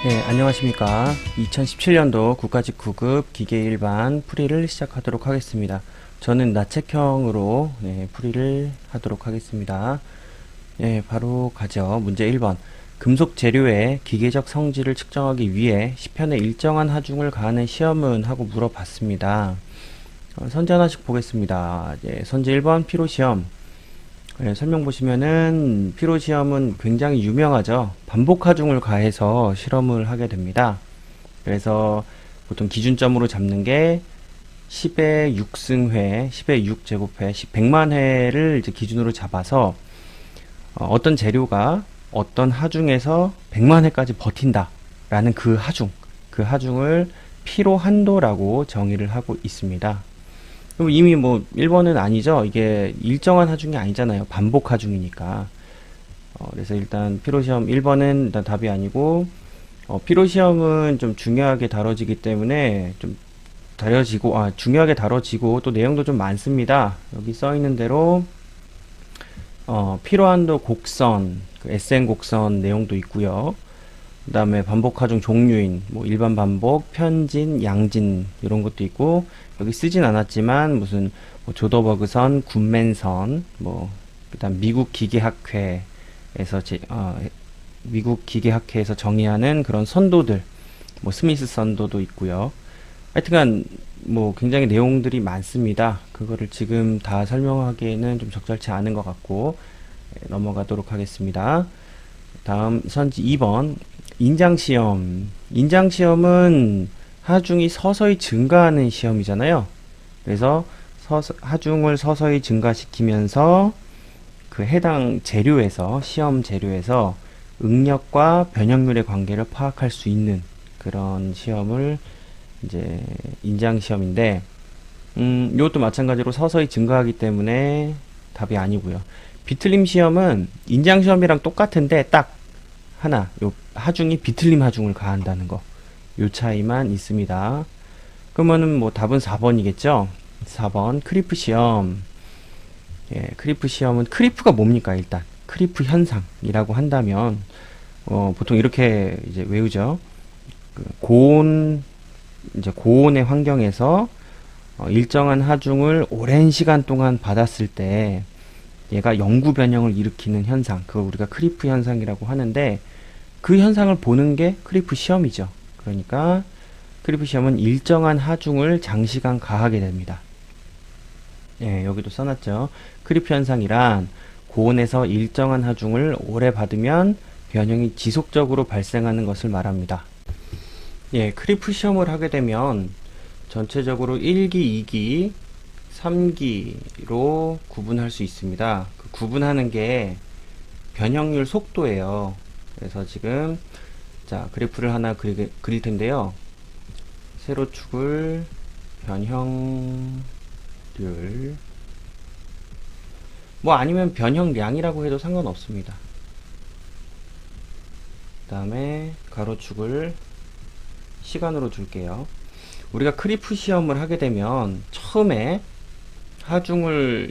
네, 안녕하십니까. 2017년도 국가직구급 기계 일반 풀이를 시작하도록 하겠습니다. 저는 나책형으로 풀이를 하도록 하겠습니다. 네, 바로 가죠. 문제 1번. 금속 재료의 기계적 성질을 측정하기 위해 시편에 일정한 하중을 가하는 시험은 하고 물어봤습니다. 선제 하나씩 보겠습니다. 선제 1번 피로시험. 설명 보시면은 피로시험은 굉장히 유명하죠. 반복 하중을 가해서 실험을 하게 됩니다. 그래서 보통 기준점으로 잡는 게 10의 6승회, 10의 6제곱회, 100만 회를 이제 기준으로 잡아서 어떤 재료가 어떤 하중에서 100만 회까지 버틴다 라는 그 하중을 피로 한도라고 정의를 하고 있습니다. 그럼 이미 뭐 1번은 아니죠. 이게 일정한 하중이 아니잖아요. 반복 하중이니까. 그래서 일단 피로시험 1번은 일단 답이 아니고, 피로시험은 좀 중요하게 다뤄지기 때문에 좀 중요하게 다뤄지고 또 내용도 좀 많습니다. 여기 써 있는 대로 피로한도 곡선, 그 SN 곡선 내용도 있고요. 그 다음에 반복 하중 종류인 뭐 일반 반복, 편진, 양진 이런 것도 있고, 여기 쓰진 않았지만 무슨 뭐 조더버그선, 군맨선, 뭐 그다음 미국 기계학회에서 정의하는 그런 선도들, 뭐 스미스 선도도 있고요. 하여튼간 뭐 굉장히 내용들이 많습니다. 그거를 지금 다 설명하기에는 좀 적절치 않은 것 같고 넘어가도록 하겠습니다. 다음 선지 2번 인장시험. 인장시험은 하중이 서서히 증가하는 시험이잖아요. 그래서 하중을 서서히 증가시키면서 그 해당 재료에서, 시험 재료에서 응력과 변형률의 관계를 파악할 수 있는 그런 시험을 이제 인장시험인데, 이것도 마찬가지로 서서히 증가하기 때문에 답이 아니고요. 비틀림 시험은 인장시험이랑 똑같은데 딱 하나, 요 하중이 비틀림 하중을 가한다는 거, 요 차이만 있습니다. 그러면은 뭐 답은 4번이겠죠? 4번 크리프 시험. 크리프 시험은 크리프가 뭡니까? 일단 크리프 현상이라고 한다면 보통 이렇게 이제 외우죠. 그 고온의 환경에서 일정한 하중을 오랜 시간 동안 받았을 때 얘가 영구 변형을 일으키는 현상, 그걸 우리가 크리프 현상이라고 하는데, 그 현상을 보는 게 크리프 시험이죠. 그러니까 크리프 시험은 일정한 하중을 장시간 가하게 됩니다. 여기도 써놨죠. 크리프 현상이란 고온에서 일정한 하중을 오래 받으면 변형이 지속적으로 발생하는 것을 말합니다. 크리프 시험을 하게 되면 전체적으로 1기, 2기, 3기로 구분할 수 있습니다. 그 구분하는 게 변형률 속도예요. 그래서 지금 자 그래프를 하나 그릴 텐데요. 세로축을 변형률, 뭐 아니면 변형량이라고 해도 상관없습니다. 그 다음에 가로축을 시간으로 줄게요. 우리가 크리프 시험을 하게 되면 처음에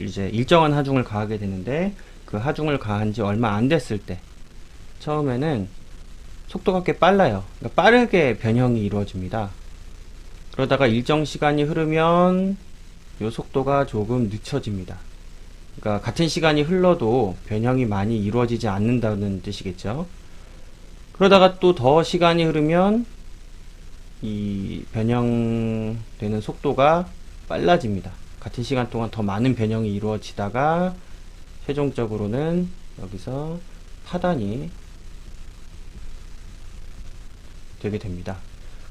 이제 일정한 하중을 가하게 되는데, 그 하중을 가한 지 얼마 안 됐을 때 처음에는 속도가 꽤 빨라요. 그러니까 빠르게 변형이 이루어집니다. 그러다가 일정 시간이 흐르면 이 속도가 조금 늦춰집니다. 그러니까 같은 시간이 흘러도 변형이 많이 이루어지지 않는다는 뜻이겠죠. 그러다가 또 더 시간이 흐르면 이 변형되는 속도가 빨라집니다. 같은 시간 동안 더 많은 변형이 이루어지다가 최종적으로는 여기서 파단이 되게 됩니다.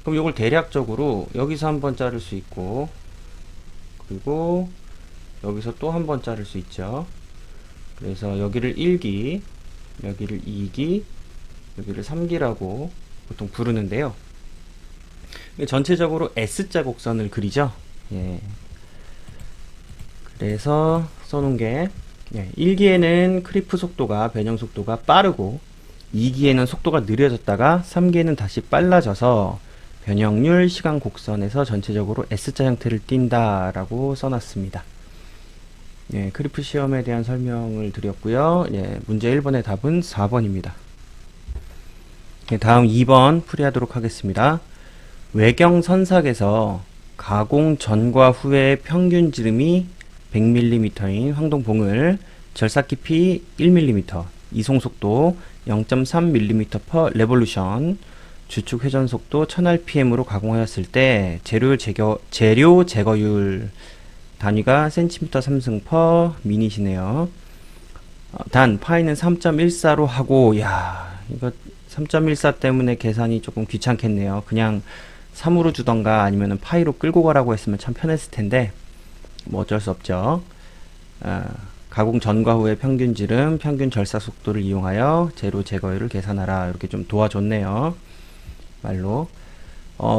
그럼 이걸 대략적으로 여기서 한번 자를 수 있고, 그리고 여기서 또 한번 자를 수 있죠. 그래서 여기를 1기, 여기를 2기, 여기를 3기라고 보통 부르는데요. 전체적으로 S자 곡선을 그리죠. 그래서 써놓은 게 1기에는 크리프 속도가, 변형 속도가 빠르고, 2기에는 속도가 느려졌다가 3기에는 다시 빨라져서 변형률 시간 곡선에서 전체적으로 S자 형태를 띈다라고 써놨습니다. 크리프 시험에 대한 설명을 드렸고요. 문제 1번의 답은 4번입니다. 다음 2번 풀이하도록 하겠습니다. 외경 선삭에서 가공 전과 후의 평균 지름이 100mm인 황동봉을 절삭 깊이 1mm, 이송 속도 0.3mm per revolution, 주축 회전 속도 1000rpm으로 가공하였을 때 재료 제거율 단위가 cm 3승 per minut이네요. 단 파이는 3.14로 하고, 야, 이거 3.14 때문에 계산이 조금 귀찮겠네요. 그냥 3으로 주던가 아니면 파이로 끌고 가라고 했으면 참 편했을 텐데 뭐 어쩔 수 없죠. 가공 전과 후의 평균 지름, 평균 절삭 속도를 이용하여 재료 제거율을 계산하라. 이렇게 좀 도와줬네요. 말로.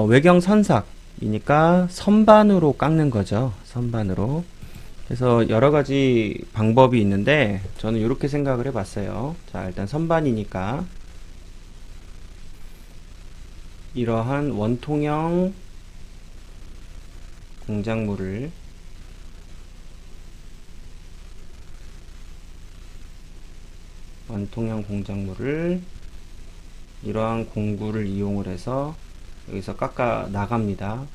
외경 선삭이니까 선반으로 깎는 거죠. 선반으로. 그래서 여러 가지 방법이 있는데 저는 이렇게 생각을 해봤어요. 자, 일단 선반이니까 이러한 원통형 공작물을 이러한 공구를 이용을 해서 여기서 깎아 나갑니다.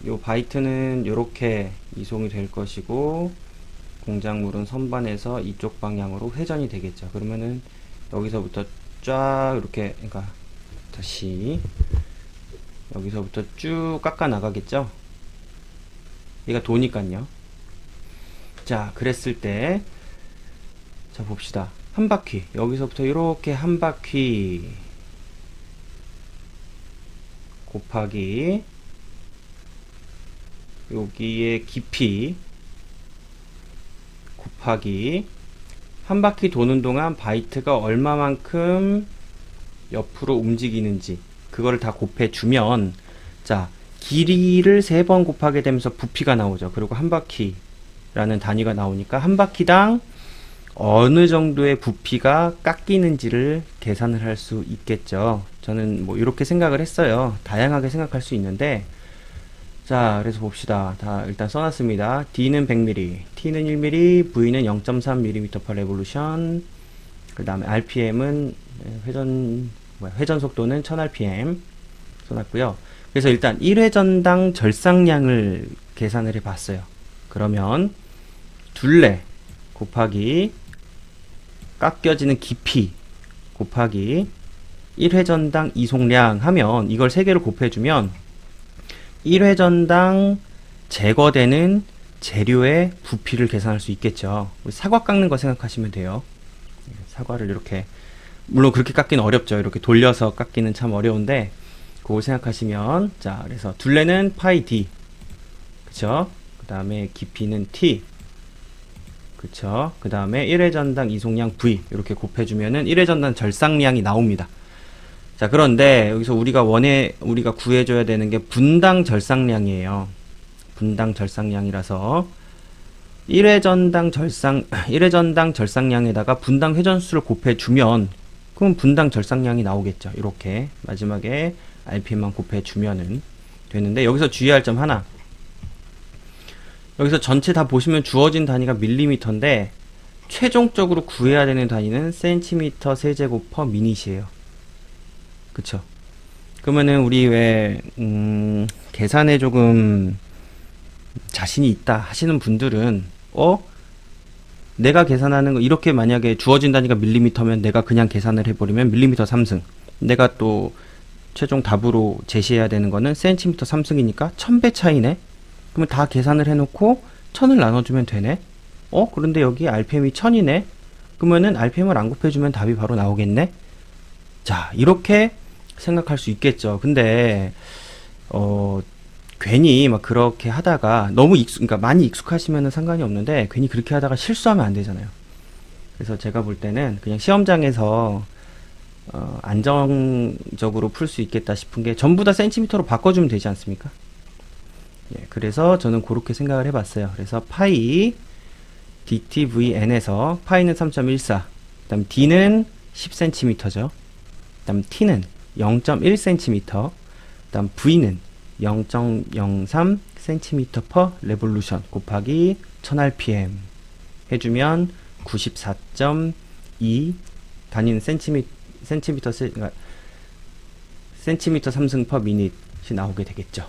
요 바이트는 이렇게 이송이 될 것이고 공작물은 선반에서 이쪽 방향으로 회전이 되겠죠. 그러면은 여기서부터 쫙 이렇게, 그러니까 다시 여기서부터 쭉 깎아 나가겠죠. 얘가 도니까요. 자, 그랬을 때, 자, 봅시다. 한 바퀴, 여기서부터 이렇게 한 바퀴 곱하기 여기에 깊이 곱하기 한 바퀴 도는 동안 바이트가 얼마만큼 옆으로 움직이는지 그거를 다 곱해주면, 자, 길이를 3번 곱하게 되면서 부피가 나오죠. 그리고 한 바퀴라는 단위가 나오니까 한 바퀴당 어느 정도의 부피가 깎이는지를 계산을 할 수 있겠죠. 저는 뭐 이렇게 생각을 했어요. 다양하게 생각할 수 있는데, 자, 그래서 봅시다. 다 일단 써놨습니다. D는 100mm, T는 1mm, V는 0.3mm per revolution, 그 다음에 RPM은 회전 속도는 1000rpm 써놨고요. 그래서 일단 1회전당 절삭량을 계산을 해봤어요. 그러면 둘레 곱하기 깎여지는 깊이 곱하기 1회전당 이송량 하면 이걸 3개를 곱해주면 1회전당 제거되는 재료의 부피를 계산할 수 있겠죠. 사과 깎는 거 생각하시면 돼요. 사과를 이렇게, 물론 그렇게 깎기는 어렵죠. 이렇게 돌려서 깎기는 참 어려운데 그걸 생각하시면, 자, 그래서 둘레는 파이 d, 그쵸? 그 다음에 깊이는 t, 그쵸? 그 다음에 1회전당 이송량 v 이렇게 곱해주면은 1회전당 절삭량이 나옵니다. 자, 그런데 여기서 우리가 구해줘야 되는 게 분당 절삭량이에요. 분당 절삭량이라서 1회전당 절삭량에다가 분당 회전수를 곱해주면 그럼 분당 절삭량이 나오겠죠. 이렇게 마지막에 RPM만 곱해주면은 되는데, 여기서 주의할 점 하나. 여기서 전체 다 보시면 주어진 단위가 밀리미터인데 최종적으로 구해야 되는 단위는 센티미터 세제곱 퍼 미닛이에요. 그쵸? 그러면은 우리 왜 계산에 조금 자신이 있다 하시는 분들은 내가 계산하는 거 이렇게 만약에 주어진 단위가 밀리미터면 내가 그냥 계산을 해버리면 밀리미터 3승, 내가 또 최종 답으로 제시해야 되는 거는 센티미터 3승이니까 1000배 차이네? 그러면 다 계산을 해놓고 1000을 나눠주면 되네? 그런데 여기 RPM이 1000이네? 그러면은 RPM을 안 곱해주면 답이 바로 나오겠네? 자, 이렇게 생각할 수 있겠죠. 근데 괜히 막 그렇게 하다가 너무 그러니까 많이 익숙하시면은 상관이 없는데 괜히 그렇게 하다가 실수하면 안 되잖아요. 그래서 제가 볼 때는 그냥 시험장에서 안정적으로 풀 수 있겠다 싶은 게 전부 다 센티미터로 바꿔주면 되지 않습니까? 예, 그래서 저는 그렇게 생각을 해봤어요. 그래서 파이 dtvn에서 파이는 3.14, 그 다음 d는 10cm죠. 그 다음 t는 0.1cm, 그 다음 v는 0.03cm per revolution 곱하기 1000rpm 해주면 94.2, 단위는 센티미터 그러니까 cm 3승 per minute 이 나오게 되겠죠.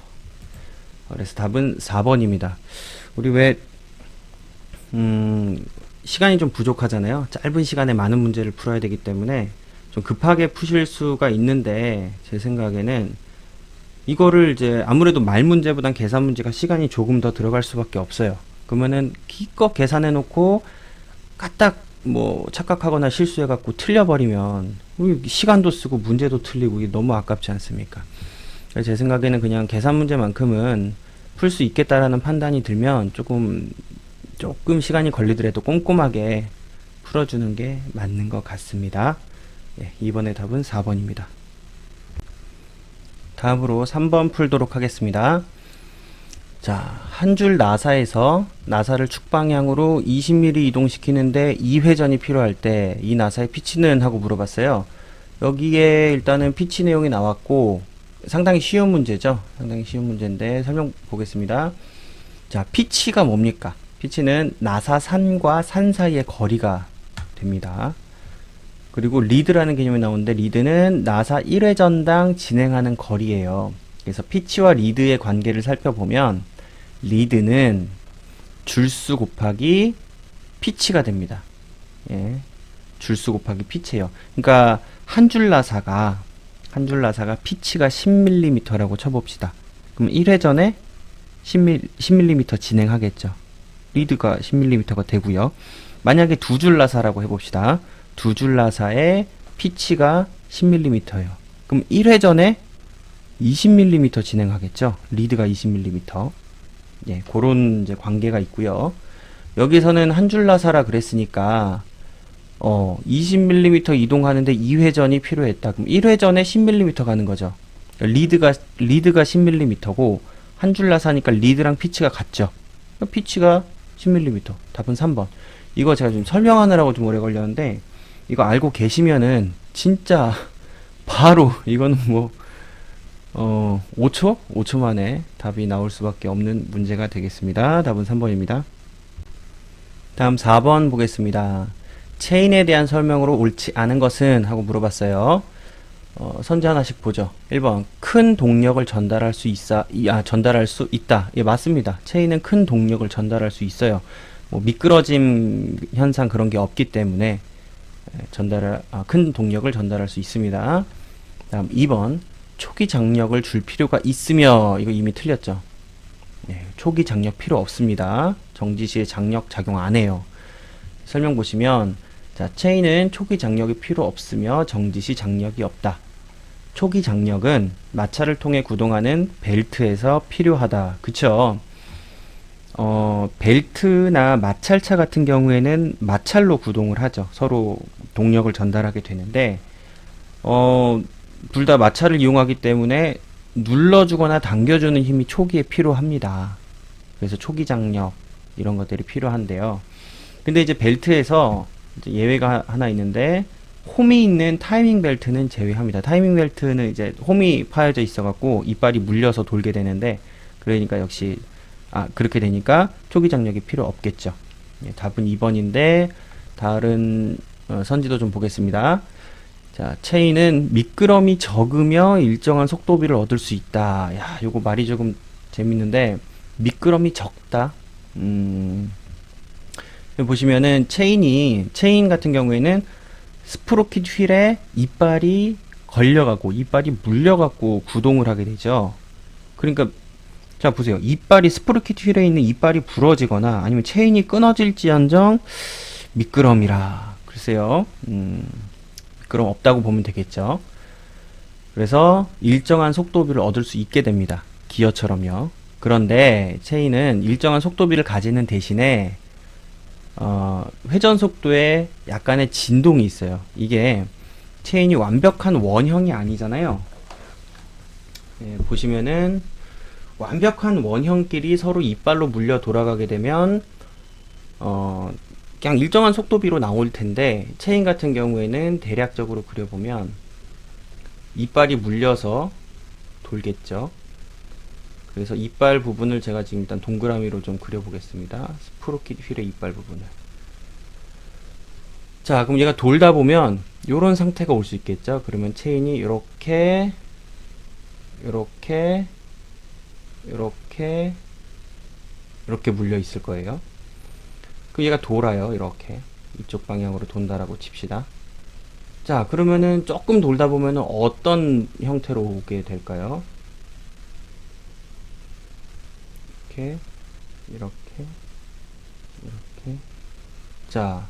그래서 답은 4번입니다. 우리 왜 시간이 좀 부족하잖아요. 짧은 시간에 많은 문제를 풀어야 되기 때문에 좀 급하게 푸실 수가 있는데, 제 생각에는 이거를 이제 아무래도 말 문제보단 계산 문제가 시간이 조금 더 들어갈 수밖에 없어요. 그러면은 기껏 계산해 놓고 까딱 뭐 착각하거나 실수해 갖고 틀려버리면 시간도 쓰고 문제도 틀리고 이게 너무 아깝지 않습니까? 그래서 제 생각에는 그냥 계산 문제만큼은 풀 수 있겠다라는 판단이 들면 조금 시간이 걸리더라도 꼼꼼하게 풀어주는 게 맞는 것 같습니다. 예, 이번의 답은 4번입니다. 다음으로 3번 풀도록 하겠습니다. 자, 한 줄 나사에서 나사를 축방향으로 20mm 이동시키는데 2회전이 필요할 때 이 나사의 피치는? 하고 물어봤어요. 여기에 일단은 피치 내용이 나왔고 상당히 쉬운 문제죠. 상당히 쉬운 문제인데 설명 보겠습니다. 자, 피치가 뭡니까? 피치는 나사 산과 산 사이의 거리가 됩니다. 그리고 리드라는 개념이 나오는데 리드는 나사 1회전당 진행하는 거리예요. 그래서 피치와 리드의 관계를 살펴보면 리드는 줄수 곱하기 피치가 됩니다. 예, 줄수 곱하기 피치예요. 그러니까 한 줄 나사가 피치가 10mm라고 쳐봅시다. 그럼 1회전에 10mm 진행하겠죠. 리드가 10mm가 되고요. 만약에 두 줄 나사라고 해봅시다. 두 줄 나사의 피치가 10mm예요. 그럼 1회전에 20mm 진행하겠죠. 리드가 20mm. 예, 그런 이제 관계가 있고요. 여기서는 한 줄 나사라 그랬으니까 20mm 이동하는데 2회전이 필요했다. 그럼 1회전에 10mm 가는 거죠. 리드가 10mm고 한 줄 나사니까 리드랑 피치가 같죠. 피치가 10mm. 답은 3번. 이거 제가 좀 설명하느라고 좀 오래 걸렸는데 이거 알고 계시면은 진짜 바로 이거는 뭐 5초 만에 답이 나올 수밖에 없는 문제가 되겠습니다. 답은 3번입니다. 다음 4번 보겠습니다. 체인에 대한 설명으로 옳지 않은 것은? 하고 물어봤어요. 선지 하나씩 보죠. 1번 큰 동력을 전달할 수 있다. 예, 맞습니다. 체인은 큰 동력을 전달할 수 있어요. 뭐 미끄러짐 현상 그런 게 없기 때문에 큰 동력을 전달할 수 있습니다. 다음 2번 초기 장력을 줄 필요가 있으며, 이거 이미 틀렸죠. 네, 초기 장력 필요 없습니다. 정지 시에 장력 작용 안 해요. 설명 보시면 자, 체인은 초기 장력이 필요 없으며 정지 시 장력이 없다. 초기 장력은 마찰을 통해 구동하는 벨트에서 필요하다. 그쵸? 벨트나 마찰차 같은 경우에는 마찰로 구동을 하죠. 서로 동력을 전달하게 되는데 둘 다 마찰을 이용하기 때문에 눌러주거나 당겨주는 힘이 초기에 필요합니다. 그래서 초기 장력 이런 것들이 필요한데요. 근데 이제 벨트에서 이제 예외가 하나 있는데 홈이 있는 타이밍 벨트는 제외합니다. 타이밍 벨트는 이제 홈이 파여져 있어갖고 이빨이 물려서 돌게 되는데, 그러니까 역시 그렇게 되니까 초기 장력이 필요 없겠죠. 예, 답은 2번인데 다른 선지도 좀 보겠습니다. 자, 체인은 미끄럼이 적으며 일정한 속도비를 얻을 수 있다. 야, 요거 말이 조금 재밌는데 미끄럼이 적다. 보시면은 체인 같은 경우에는 스프로킷 휠에 이빨이 걸려가고 이빨이 물려갖고 구동을 하게 되죠. 그러니까 자 보세요. 스프로킷 휠에 있는 이빨이 부러지거나 아니면 체인이 끊어질지언정 미끄럼이라. 글쎄요. 미끄럼 없다고 보면 되겠죠. 그래서 일정한 속도비를 얻을 수 있게 됩니다. 기어처럼요. 그런데 체인은 일정한 속도비를 가지는 대신에 회전 속도에 약간의 진동이 있어요. 이게 체인이 완벽한 원형이 아니잖아요. 예, 보시면은 완벽한 원형끼리 서로 이빨로 물려 돌아가게 되면 그냥 일정한 속도비로 나올 텐데, 체인 같은 경우에는 대략적으로 그려보면 이빨이 물려서 돌겠죠. 그래서 이빨 부분을 제가 지금 일단 동그라미로 좀 그려보겠습니다. 스프로킷 휠의 이빨 부분을. 자, 그럼 얘가 돌다 보면 요런 상태가 올 수 있겠죠. 그러면 체인이 이렇게 요렇게 요렇게 이렇게 물려 있을 거예요. 그 얘가 돌아요. 이렇게 이쪽 방향으로 돈다라고 칩시다. 자, 그러면은 조금 돌다 보면은 어떤 형태로 오게 될까요? 이렇게 이렇게 이렇게. 자,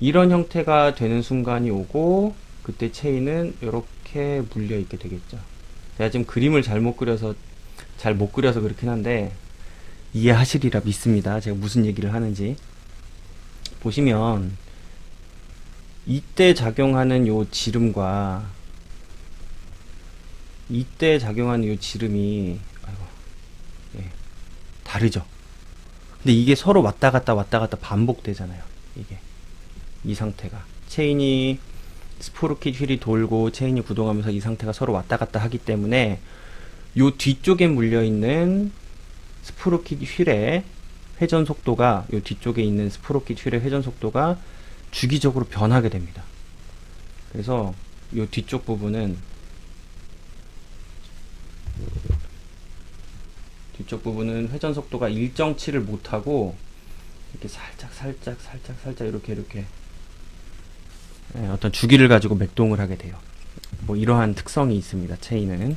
이런 형태가 되는 순간이 오고, 그때 체인은 이렇게 물려 있게 되겠죠. 제가 지금 그림을 잘 못 그려서 그렇긴 한데 이해하시리라 믿습니다. 제가 무슨 얘기를 하는지. 보시면 이때 작용하는 요 지름과 이때 작용하는 요 지름이 아이고, 예, 다르죠. 근데 이게 서로 왔다 갔다 반복되잖아요. 이게 이 상태가 체인이 스프로킷 휠이 돌고 체인이 구동하면서 이 상태가 서로 왔다 갔다 하기 때문에 요 뒤쪽에 물려있는 스프로킷 휠의 회전 속도가, 요 뒤쪽에 있는 스프로킷 휠의 회전 속도가 주기적으로 변하게 됩니다. 그래서 요 뒤쪽 부분은 회전 속도가 일정치를 못하고 이렇게 살짝 이렇게 예, 어떤 주기를 가지고 맥동을 하게 돼요. 뭐 이러한 특성이 있습니다. 체인은.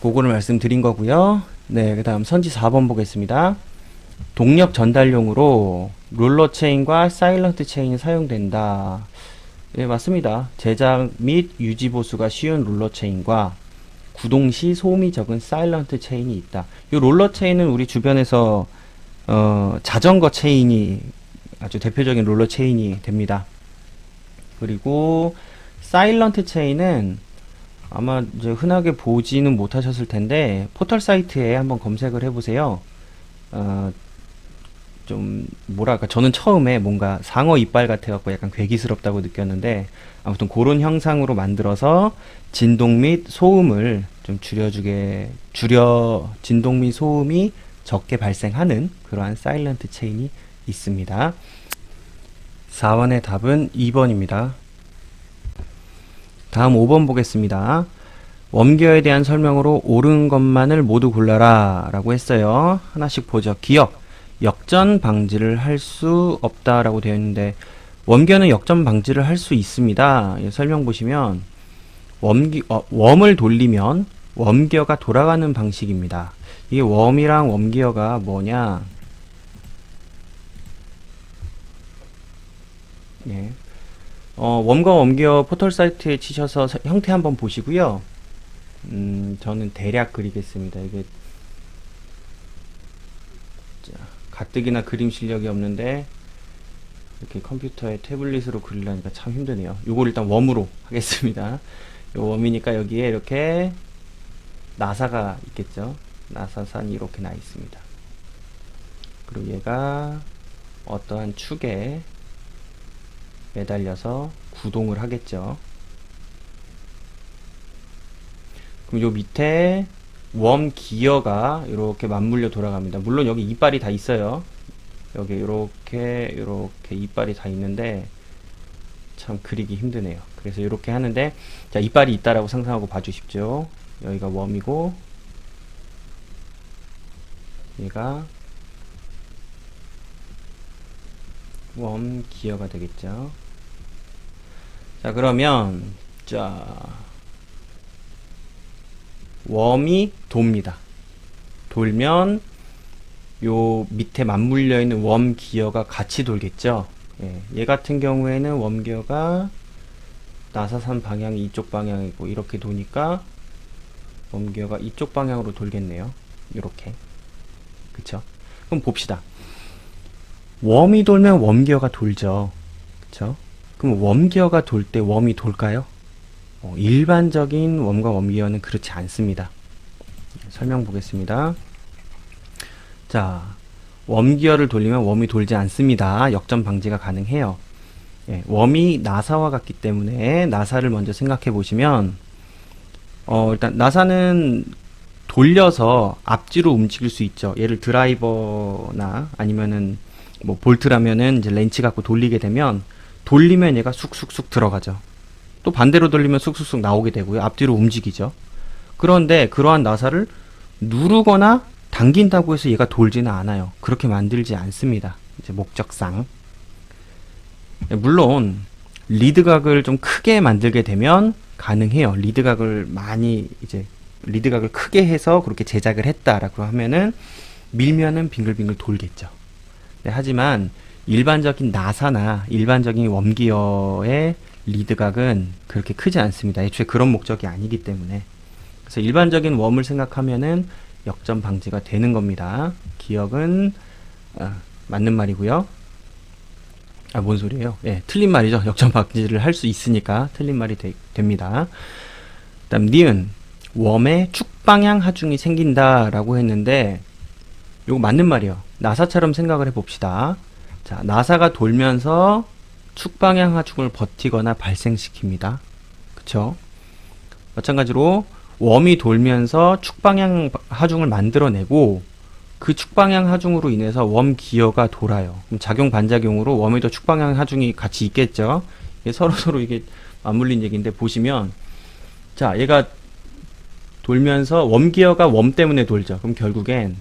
그거를 말씀드린 거고요. 네, 그 다음 선지 4번 보겠습니다. 동력 전달용으로 롤러 체인과 사일런트 체인이 사용된다. 네, 맞습니다. 제작 및 유지 보수가 쉬운 롤러 체인과 구동 시 소음이 적은 사일런트 체인이 있다. 이 롤러 체인은 우리 주변에서 자전거 체인이 아주 대표적인 롤러 체인이 됩니다. 그리고 사일런트 체인은 아마 이제 흔하게 보지는 못하셨을 텐데 포털 사이트에 한번 검색을 해보세요. 좀 뭐랄까, 저는 처음에 뭔가 상어 이빨 같아갖고 약간 괴기스럽다고 느꼈는데, 아무튼 그런 형상으로 만들어서 진동 및 소음을 좀 진동 및 소음이 적게 발생하는 그러한 사일런트 체인이 있습니다. 4번의 답은 2번입니다. 다음 5번 보겠습니다. 웜기어에 대한 설명으로 옳은 것만을 모두 골라라 라고 했어요. 하나씩 보죠. 기억, 역전 방지를 할 수 없다 라고 되어 있는데, 웜기어는 역전 방지를 할 수 있습니다. 설명 보시면 웜을 돌리면 웜기어가 돌아가는 방식입니다. 이게 웜이랑 웜기어가 뭐냐, 예. 웜과 웜기어 포털 사이트에 치셔서 형태 한번 보시고요. 저는 대략 그리겠습니다. 이게 가뜩이나 그림 실력이 없는데 이렇게 컴퓨터에 태블릿으로 그리려니까 참 힘드네요. 요걸 일단 웜으로 하겠습니다. 요 웜이니까 여기에 이렇게 나사가 있겠죠. 나사산이 이렇게 나 있습니다. 그리고 얘가 어떠한 축에 매달려서 구동을 하겠죠. 그럼 요 밑에 웜 기어가 이렇게 맞물려 돌아갑니다. 물론 여기 이빨이 다 있어요. 여기 이렇게 이빨이 다 있는데 참 그리기 힘드네요. 그래서 이렇게 하는데, 자, 이빨이 있다라고 상상하고 봐주십시오. 여기가 웜이고 얘가 웜 기어가 되겠죠. 자, 그러면 웜이 돕니다. 돌면 요 밑에 맞물려 있는 웜 기어가 같이 돌겠죠. 예, 얘 같은 경우에는 웜 기어가 나사산 방향이 이쪽 방향이고 이렇게 도니까 웜 기어가 이쪽 방향으로 돌겠네요. 이렇게. 그쵸? 그럼 봅시다. 웜이 돌면 웜 기어가 돌죠. 그쵸? 그럼 웜 기어가 돌 때 웜이 돌까요? 일반적인 웜과 웜 기어는 그렇지 않습니다. 설명 보겠습니다. 자, 웜 기어를 돌리면 웜이 돌지 않습니다. 역전 방지가 가능해요. 예, 웜이 나사와 같기 때문에 나사를 먼저 생각해 보시면, 일단 나사는 돌려서 앞뒤로 움직일 수 있죠. 얘를 드라이버나 아니면은 뭐 볼트라면은 이제 렌치 갖고 돌리게 되면, 돌리면 얘가 쑥쑥쑥 들어가죠. 또 반대로 돌리면 쑥쑥쑥 나오게 되고요. 앞뒤로 움직이죠. 그런데 그러한 나사를 누르거나 당긴다고 해서 얘가 돌지는 않아요. 그렇게 만들지 않습니다. 이제 목적상. 물론 리드각을 좀 크게 만들게 되면 가능해요. 리드각을 크게 해서 그렇게 제작을 했다라고 하면은 밀면은 빙글빙글 돌겠죠. 네, 하지만 일반적인 나사나 일반적인 웜기어의 리드각은 그렇게 크지 않습니다. 애초에 그런 목적이 아니기 때문에. 그래서 일반적인 웜을 생각하면은 역전 방지가 되는 겁니다. 기억은 맞는 말이고요. 뭔 소리예요? 예, 틀린 말이죠. 역전 방지를 할 수 있으니까 틀린 말이 됩니다. 그다음 니은 웜에 축방향 하중이 생긴다라고 했는데 요거 맞는 말이에요. 나사처럼 생각을 해봅시다. 자, 나사가 돌면서 축방향 하중을 버티거나 발생시킵니다. 그쵸? 마찬가지로 웜이 돌면서 축방향 하중을 만들어내고 그 축방향 하중으로 인해서 웜 기어가 돌아요. 그럼 작용 반작용으로 웜에도 축방향 하중이 같이 있겠죠. 이게 서로 이게 맞물린 얘기인데 보시면 자, 얘가 돌면서 웜 기어가 웜 때문에 돌죠. 그럼 결국엔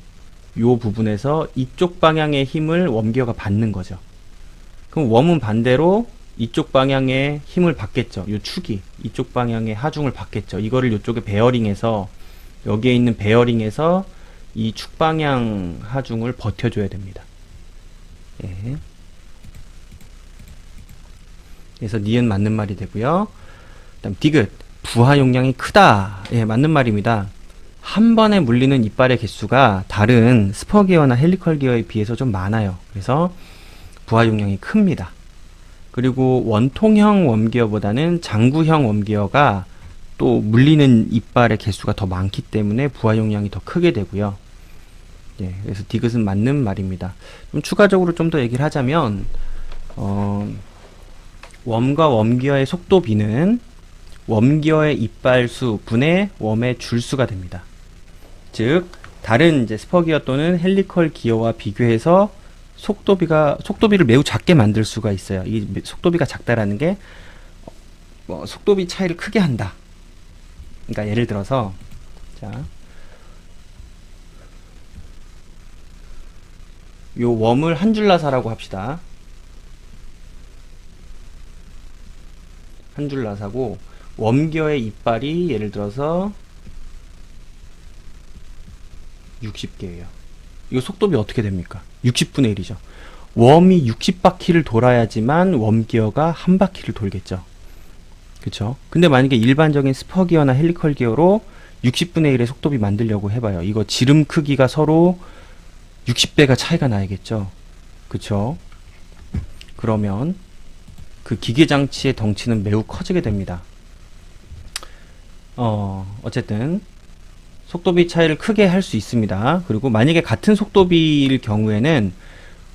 요 부분에서 이쪽 방향의 힘을 웜 기어가 받는 거죠. 그럼 웜은 반대로 이쪽 방향의 힘을 받겠죠. 요 축이 이쪽 방향의 하중을 받겠죠. 이거를 이쪽에 베어링에서 여기에 있는 베어링에서 이 축방향 하중을 버텨줘야 됩니다. 예. 그래서 니은 맞는 말이 되고요. 그다음 디귿 부하 용량이 크다. 예, 맞는 말입니다. 한 번에 물리는 이빨의 개수가 다른 스퍼기어나 헬리컬 기어에 비해서 좀 많아요. 그래서 부하 용량이 큽니다. 그리고 원통형 웜기어보다는 장구형 웜기어가 또 물리는 이빨의 개수가 더 많기 때문에 부하 용량이 더 크게 되고요. 예, 그래서 디귿은 맞는 말입니다. 좀 추가적으로 좀 더 얘기를 하자면 웜과 웜기어의 속도비는 웜기어의 이빨수 분의 웜의 줄수가 됩니다. 즉 다른 이제 스퍼기어 또는 헬리컬 기어와 비교해서 속도비를 매우 작게 만들 수가 있어요. 이 속도비가 작다라는 게 속도비 차이를 크게 한다. 그러니까 예를 들어서 자, 요 웜을 한 줄 나사라고 합시다. 한 줄 나사고 웜기어의 이빨이 예를 들어서 60개예요. 이거 속도비 어떻게 됩니까? 60분의 1이죠. 웜이 60바퀴를 돌아야지만 웜기어가 한 바퀴를 돌겠죠. 그쵸? 근데 만약에 일반적인 스퍼기어나 헬리컬 기어로 60분의 1의 속도비 만들려고 해봐요. 이거 지름 크기가 서로 60배가 차이가 나야겠죠. 그쵸? 그러면 그 기계장치의 덩치는 매우 커지게 됩니다. 어쨌든 속도비 차이를 크게 할 수 있습니다. 그리고 만약에 같은 속도비일 경우에는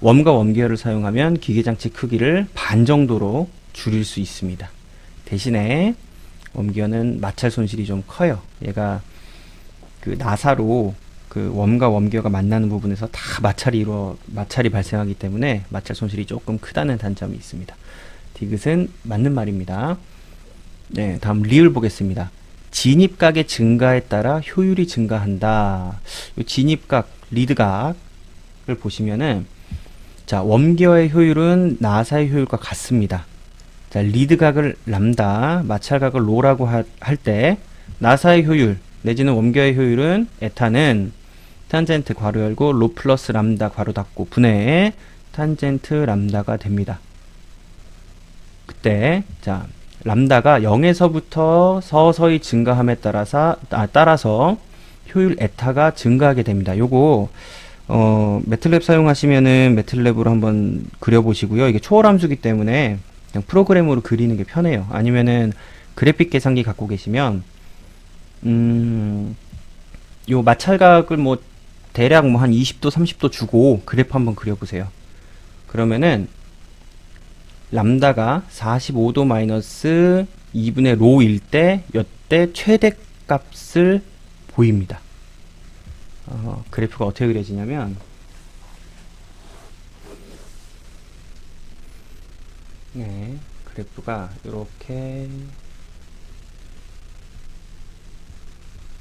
웜과 웜기어를 사용하면 기계장치 크기를 반 정도로 줄일 수 있습니다. 대신에 웜기어는 마찰 손실이 좀 커요. 얘가 그 나사로 그 웜과 웜기어가 만나는 부분에서 다 마찰이 발생하기 때문에 마찰 손실이 조금 크다는 단점이 있습니다. 디귿은 맞는 말입니다. 네, 다음 리을 보겠습니다. 진입각의 증가에 따라 효율이 증가한다. 이 진입각, 리드각을 보시면은 자, 웜기어의 효율은 나사의 효율과 같습니다. 자, 리드각을 람다, 마찰각을 로라고 할 때 나사의 효율 내지는 웜기어의 효율은 에타는 탄젠트 괄호 열고 로 플러스 람다 괄호 닫고 분의 탄젠트 람다가 됩니다. 그때 자, 람다가 0에서부터 서서히 증가함에 따라서 효율 에타가 증가하게 됩니다. 요거 매틀랩 사용하시면은 매틀랩으로 한번 그려보시고요. 이게 초월함수기 때문에 그냥 프로그램으로 그리는 게 편해요. 아니면은 그래픽 계산기 갖고 계시면 요 마찰각을 뭐 대략 뭐 한 20도 30도 주고 그래프 한번 그려보세요. 그러면은 람다가 45도 마이너스 2분의 로일 때 이때 최대 값을 보입니다. 그래프가 어떻게 그려지냐면 네, 그래프가 이렇게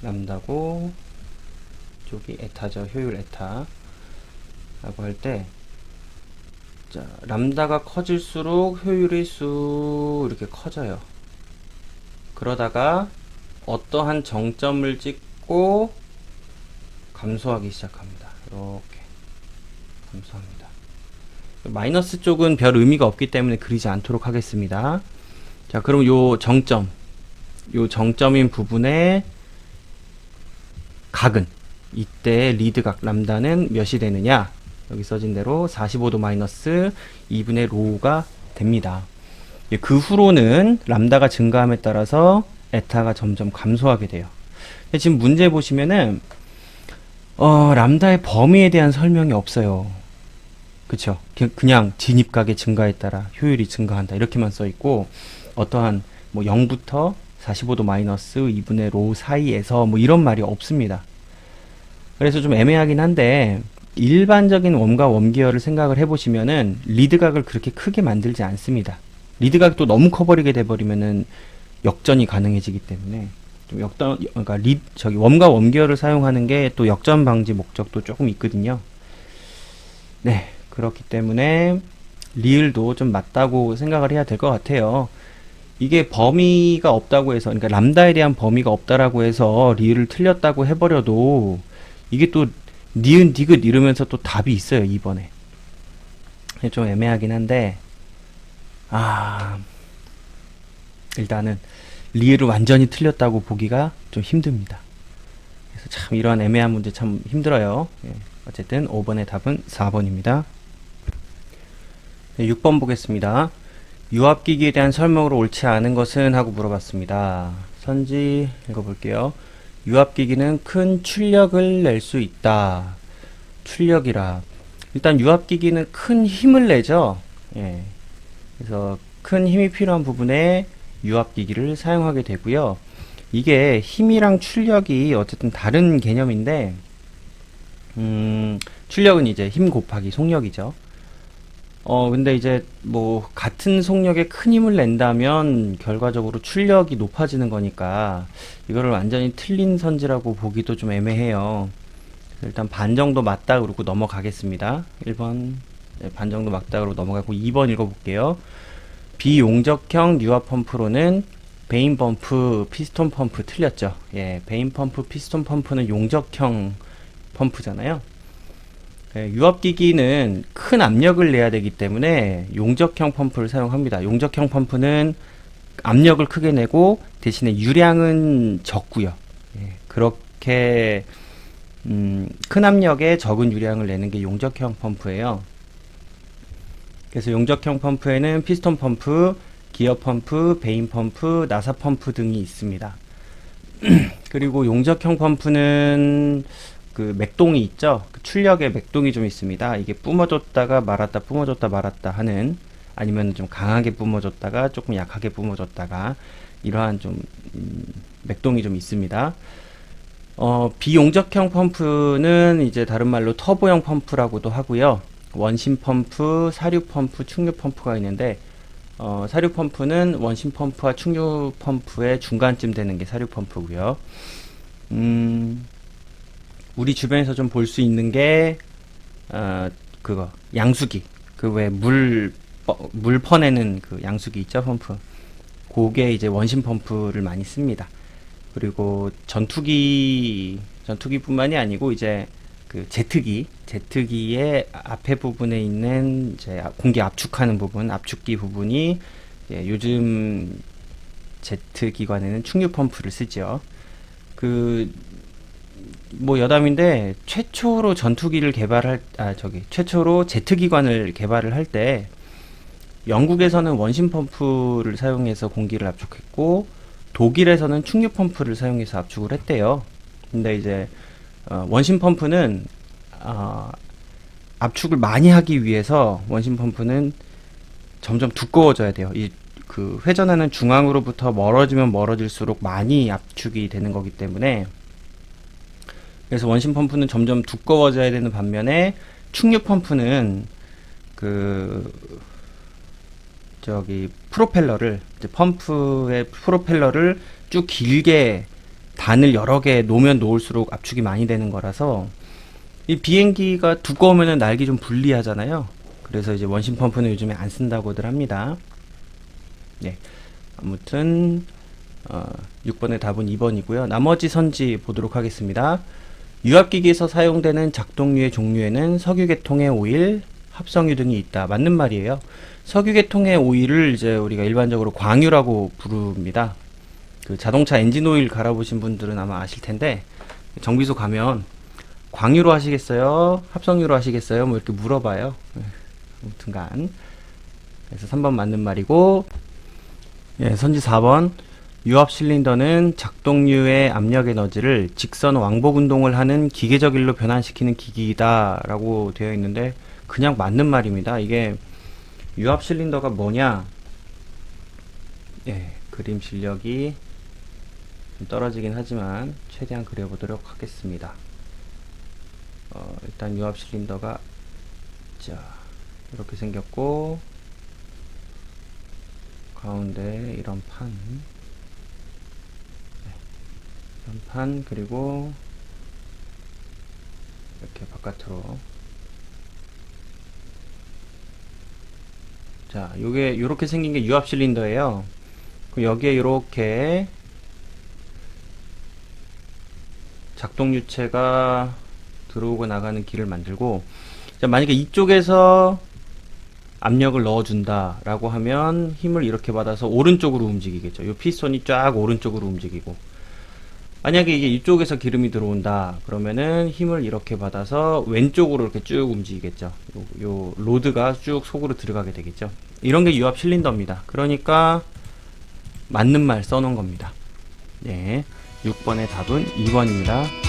람다고 쪽이 에타죠. 효율 에타 라고 할 때, 자, 람다가 커질수록 효율이 쑥 이렇게 커져요. 그러다가 어떠한 정점을 찍고 감소하기 시작합니다. 이렇게 감소합니다. 마이너스 쪽은 별 의미가 없기 때문에 그리지 않도록 하겠습니다. 자, 그럼 요 정점인 부분의 각은, 이때 리드각 람다는 몇이 되느냐, 여기 써진 대로 45도 마이너스 2분의 로우가 됩니다. 그 후로는 람다가 증가함에 따라서 에타가 점점 감소하게 돼요. 지금 문제 보시면은 람다의 범위에 대한 설명이 없어요. 그쵸? 그냥 진입각의 증가에 따라 효율이 증가한다 이렇게만 써있고, 어떠한 뭐 0부터 45도 마이너스 2분의 로우 사이에서 뭐 이런 말이 없습니다. 그래서 좀 애매하긴 한데, 일반적인 웜과 웜기어를 생각을 해보시면은 리드각을 그렇게 크게 만들지 않습니다. 리드각도 너무 커버리게 돼버리면은 역전이 가능해지기 때문에 좀 그러니까 웜과 웜기어를 사용하는 게 또 역전 방지 목적도 조금 있거든요. 네, 그렇기 때문에 리을도 좀 맞다고 생각을 해야 될 것 같아요. 이게 범위가 없다고 해서, 그러니까 람다에 대한 범위가 없다라고 해서 리을을 틀렸다고 해버려도 이게 또 니은 디귿 이러면서 또 답이 있어요. 2번에 좀 애매하긴 한데, 일단은 리을을 완전히 틀렸다고 보기가 좀 힘듭니다. 그래서 참 이러한 애매한 문제 참 힘들어요. 예, 어쨌든 5번의 답은 4번입니다. 네, 6번 보겠습니다. 유압기기에 대한 설명으로 옳지 않은 것은? 하고 물어봤습니다. 선지 읽어볼게요. 유압기기는 큰 출력을 낼 수 있다. 출력이라, 일단 유압기기는 큰 힘을 내죠. 예. 그래서 큰 힘이 필요한 부분에 유압기기를 사용하게 되고요. 이게 힘이랑 출력이 어쨌든 다른 개념인데, 출력은 이제 힘 곱하기 속력이죠. 근데 이제 뭐 같은 속력에 큰 힘을 낸다면 결과적으로 출력이 높아지는 거니까 이거를 완전히 틀린 선지라고 보기도 좀 애매해요. 일단 반 정도 맞다 그러고 넘어가겠습니다. 1번 네, 반 정도 맞다 그러고 넘어가고, 2번 읽어볼게요. 비용적형 유압 펌프로는 베인 펌프, 피스톤 펌프 틀렸죠. 예, 베인 펌프, 피스톤 펌프는 용적형 펌프잖아요. 예, 유압기기는 큰 압력을 내야 되기 때문에 용적형 펌프를 사용합니다. 용적형 펌프는 압력을 크게 내고 대신에 유량은 적고요. 예, 그렇게 큰 압력에 적은 유량을 내는 게 용적형 펌프예요. 그래서 용적형 펌프에는 피스톤 펌프, 기어 펌프, 베인 펌프, 나사 펌프 등이 있습니다. 그리고 용적형 펌프는 그 맥동이 있죠. 그 출력의 맥동이 좀 있습니다. 이게 뿜어졌다가 말았다, 뿜어졌다 말았다 하는, 아니면 좀 강하게 뿜어졌다가 조금 약하게 뿜어졌다가, 이러한 좀 맥동이 좀 있습니다. 비용적형 펌프는 이제 다른 말로 터보형 펌프라고도 하고요. 원심 펌프, 사류 펌프, 충류 펌프가 있는데, 사류 펌프는 원심 펌프와 충류 펌프의 중간쯤 되는 게 사류 펌프고요. 우리 주변에서 좀 볼 수 있는 게 그거 양수기, 그 왜 물 퍼내는 그 양수기 있죠, 펌프. 그게 이제 원심 펌프를 많이 씁니다. 그리고 전투기뿐만이 아니고 이제 그 제트기의 앞에 부분에 있는 이제 공기 압축하는 부분, 압축기 부분이 요즘 제트기관에는 충류 펌프를 쓰죠. 뭐 여담인데, 최초로 최초로 제트기관을 개발을 할 때 영국에서는 원심 펌프를 사용해서 공기를 압축했고, 독일에서는 충류 펌프를 사용해서 압축을 했대요. 근데 이제 원심 펌프는 압축을 많이 하기 위해서 원심 펌프는 점점 두꺼워져야 돼요. 그 회전하는 중앙으로부터 멀어지면 멀어질수록 많이 압축이 되는 거기 때문에, 그래서 원심 펌프는 점점 두꺼워져야 되는 반면에 충류 펌프는 프로펠러를, 펌프의 프로펠러를 쭉 길게 단을 여러 개 놓으면 놓을수록 압축이 많이 되는 거라서 이 비행기가 두꺼우면은 날기 좀 불리하잖아요. 그래서 이제 원심 펌프는 요즘에 안 쓴다고들 합니다. 네. 아무튼 6번의 답은 2번이고요. 나머지 선지 보도록 하겠습니다. 유압기기에서 사용되는 작동유의 종류에는 석유계통의 오일, 합성유 등이 있다. 맞는 말이에요. 석유계통의 오일을 이제 우리가 일반적으로 광유라고 부릅니다. 그 자동차 엔진 오일 갈아보신 분들은 아마 아실 텐데 정비소 가면 광유로 하시겠어요? 합성유로 하시겠어요? 뭐 이렇게 물어봐요. 아무튼간 그래서 3번 맞는 말이고, 예, 선지 4번 유압 실린더는 작동유의 압력 에너지를 직선 왕복 운동을 하는 기계적 일로 변환시키는 기기이다 라고 되어 있는데 그냥 맞는 말입니다. 이게 유압 실린더가 뭐냐, 예, 그림 실력이 좀 떨어지긴 하지만 최대한 그려보도록 하겠습니다. 일단 유압 실린더가 자 이렇게 생겼고 가운데 이런 판, 이런 판, 그리고 이렇게 바깥으로, 자 요게 요렇게 생긴 게 유압 실린더예요. 여기에 요렇게 작동유체가 들어오고 나가는 길을 만들고, 자 만약에 이쪽에서 압력을 넣어준다 라고 하면 힘을 이렇게 받아서 오른쪽으로 움직이겠죠. 이 피스톤이 쫙 오른쪽으로 움직이고, 만약에 이게 이쪽에서 기름이 들어온다 그러면은 힘을 이렇게 받아서 왼쪽으로 이렇게 쭉 움직이겠죠. 요 로드가 쭉 속으로 들어가게 되겠죠. 이런 게 유압 실린더입니다. 그러니까 맞는 말 써놓은 겁니다. 네, 6번의 답은 2번입니다.